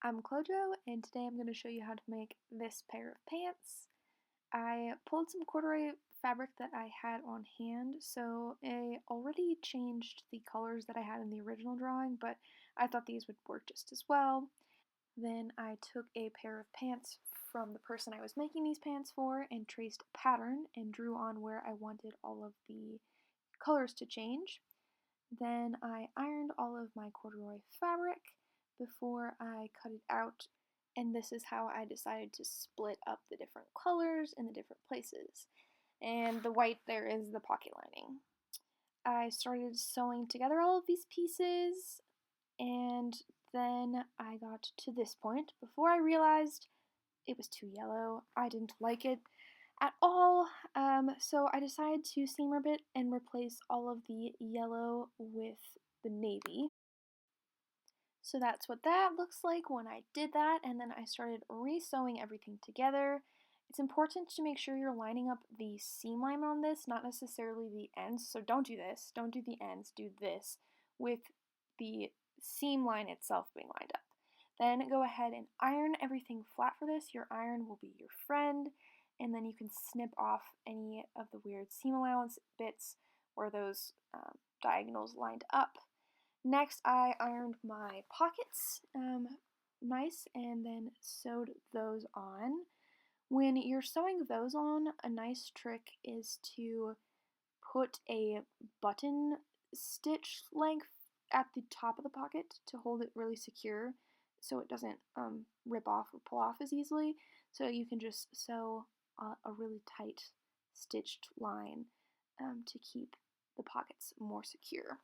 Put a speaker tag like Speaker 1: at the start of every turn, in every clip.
Speaker 1: I'm Chlo-Jo, and today I'm going to show you how to make this pair of pants. I pulled some corduroy fabric that I had on hand, so I already changed the colors that I had in the original drawing, but I thought these would work just as well. Then I took a pair of pants from the person I was making these pants for and traced a pattern and drew on where I wanted all of the colors to change. Then I ironed all of my corduroy fabric before I cut it out, and this is how I decided to split up the different colors in the different places. And the white there is the pocket lining. I started sewing together all of these pieces, and then I got to this point before I realized it was too yellow. I didn't like it at all, so I decided to seam rib it and replace all of the yellow with the navy. So that's what that looks like when I did that, and then I started re-sewing everything together. It's important to make sure you're lining up the seam line on this, not necessarily the ends, so don't do this, don't do the ends, do this, with the seam line itself being lined up. Then go ahead and iron everything flat for this. Your iron will be your friend, and then you can snip off any of the weird seam allowance bits or those diagonals lined up. Next, I ironed my pockets nice and then sewed those on. When you're sewing those on, a nice trick is to put a button stitch length at the top of the pocket to hold it really secure so it doesn't rip off or pull off as easily. So you can just sew a really tight stitched line to keep the pockets more secure.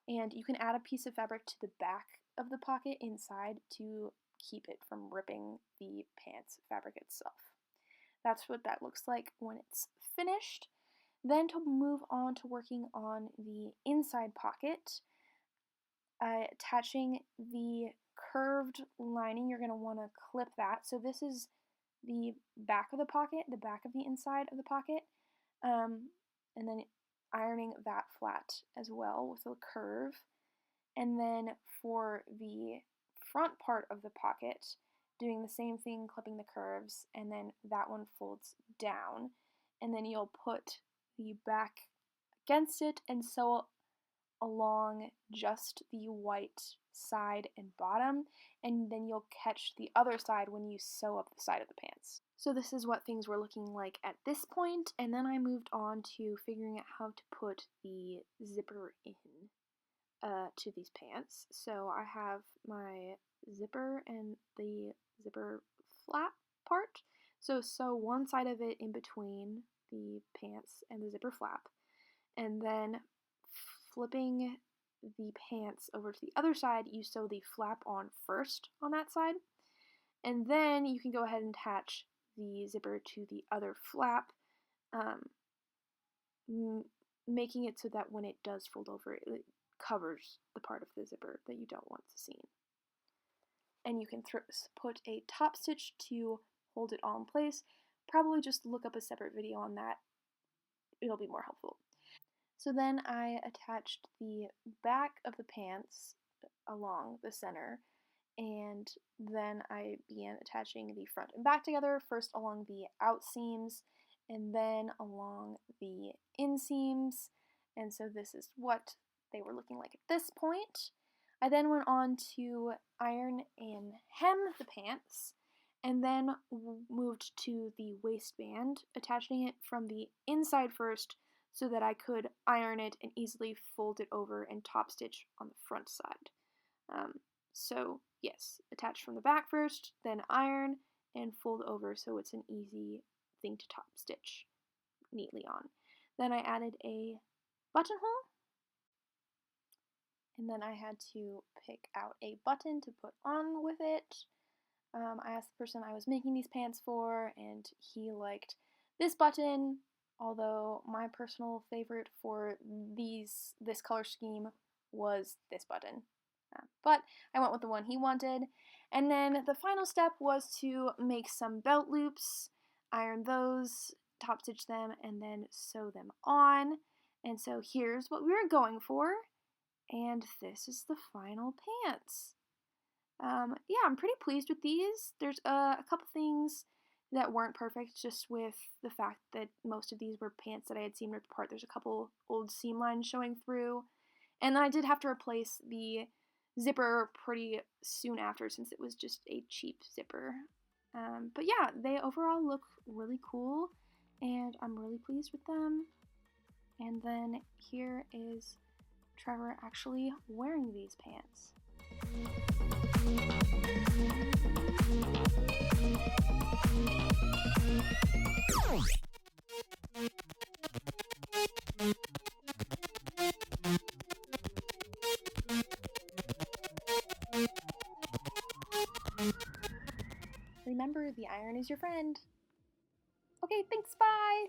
Speaker 1: And you can add a piece of fabric to the back of the pocket inside to keep it from ripping the pants fabric itself. That's what that looks like when it's finished. Then to move on to working on the inside pocket, attaching the curved lining, you're going to want to clip that. So this is the back of the pocket, the back of the inside of the pocket, and then ironing that flat as well with a curve. And then for the front part of the pocket, doing the same thing, clipping the curves, and then that one folds down. And then you'll put the back against it and sew along just the white side and bottom, and then you'll catch the other side when you sew up the side of the pants. So this is what things were looking like at this point, and then I moved on to figuring out how to put the zipper in to these pants. So I have my zipper and the zipper flap part. So sew one side of it in between the pants and the zipper flap, and then flipping the pants over to the other side, you sew the flap on first on that side, and then you can go ahead and attach the zipper to the other flap, making it so that when it does fold over, it covers the part of the zipper that you don't want to see. And you can put a top stitch to hold it all in place. Probably just look up a separate video on that. It'll be more helpful. So then I attached the back of the pants along the center, and then I began attaching the front and back together, first along the out seams and then along the inseams. And so this is what they were looking like at this point. I then went on to iron and hem the pants, and then moved to the waistband, attaching it from the inside first so that I could iron it and easily fold it over and top stitch on the front side. So yes, attach from the back first, then iron and fold over so it's an easy thing to top stitch neatly on. Then I added a buttonhole, and then I had to pick out a button to put on with it. I asked the person I was making these pants for, and he liked this button, although my personal favorite for this color scheme was this button. But I went with the one he wanted. And then the final step was to make some belt loops, iron those, top stitch them, and then sew them on. And so here's what we were going for, and this is the final pants. Yeah, I'm pretty pleased with these. There's a couple things that weren't perfect, just with the fact that most of these were pants that I had seen ripped apart. There's a couple old seam lines showing through. And then I did have to replace the zipper pretty soon after since it was just a cheap zipper. But yeah, they overall look really cool and I'm really pleased with them. And then here is Trevor actually wearing these pants. Remember, the iron is your friend. Okay, thanks, bye!